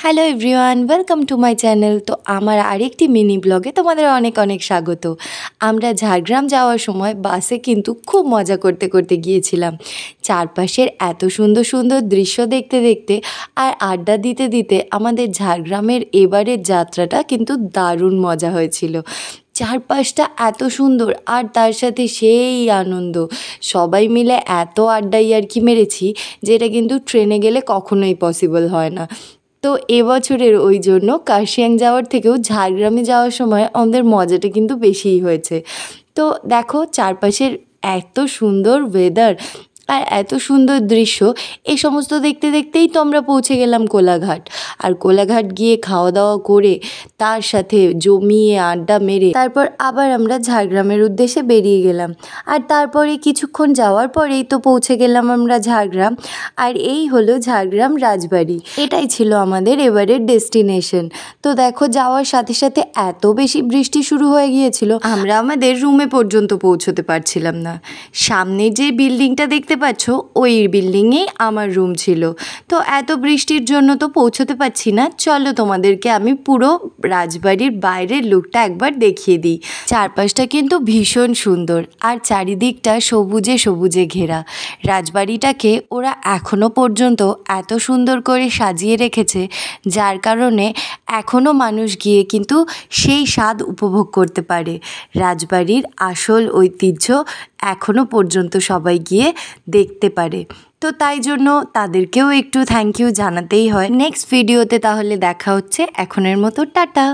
Hello everyone, welcome to my channel. তো আমার আরেকটি মিনি ব্লগে তোমাদের অনেক অনেক স্বাগত। আমরা ঝাড়গ্রাম যাওয়ার সময় বাসে কিন্তু খুব মজা করতে করতে গিয়েছিলাম। চারপাশের এত সুন্দর সুন্দর দৃশ্য দেখতে দেখতে আর আড্ডা দিতে দিতে আমাদের ঝাড়গ্রামের এবারের যাত্রাটা কিন্তু দারুণ মজা হয়েছিল। চারপাশটা এত সুন্দর আর তার সাথে সেই আনন্দ, সবাই মিলে এত আড্ডা ইয়ার্কি মেরেছি যেটা কিন্তু ট্রেনে গেলে কখনোই পসিবল হয় না। তো এবছরের ওই জন্য কার্শিয়াং যাওয়ার থেকেও ঝাড়গ্রামে যাওয়ার সময় আমাদের মজাটা কিন্তু বেশিই হয়েছে। তো দেখো চারপাশের এত সুন্দর ওয়েদার আর এত সুন্দর দৃশ্য, এই সমস্ত দেখতে দেখতেই তো আমরা পৌঁছে গেলাম কোলাঘাট। আর কোলাঘাট গিয়ে খাওয়া দাওয়া করে তার সাথে জমিয়ে আড্ডা মেরে তারপর আবার আমরা ঝাড়গ্রামের উদ্দেশ্যে বেরিয়ে গেলাম। আর তারপরে কিছুক্ষণ যাওয়ার পরেই তো পৌঁছে গেলাম আমরা ঝাড়গ্রাম। আর এই হলো ঝাড়গ্রাম রাজবাড়ি, এটাই ছিল আমাদের এবারের ডেস্টিনেশন। তো দেখো যাওয়ার সাথে সাথে এত বেশি বৃষ্টি শুরু হয়ে গিয়েছিল, আমরা আমাদের রুমে পর্যন্ত পৌঁছতে পারছিলাম না। সামনে যে বিল্ডিংটা দেখতে পাচ্ছ ওই বিল্ডিংয়েই আমার রুম ছিল। তো এত বৃষ্টির জন্য তো পৌঁছতে পারছি না। চলো তোমাদেরকে আমি পুরো রাজবাড়ির বাইরের লুকটা একবার দেখিয়ে দিই। চারপাশটা কিন্তু ভীষণ সুন্দর আর চারিদিকটা সবুজে সবুজে ঘেরা। রাজবাড়িটাকে ওরা এখনো পর্যন্ত এত সুন্দর করে সাজিয়ে রেখেছে, যার কারণে এখনো মানুষ গিয়ে কিন্তু সেই স্বাদ উপভোগ করতে পারে। রাজবাড়ির আসল ঐতিহ্য এখনো পর্যন্ত সবাই গিয়ে দেখতে পারে। তো তাই জন্য তাদেরকেও একটু থ্যাংক ইউ জানাতেই হয়। নেক্সট ভিডিওতে তাহলে দেখা হচ্ছে, এখনের মতো টাটা।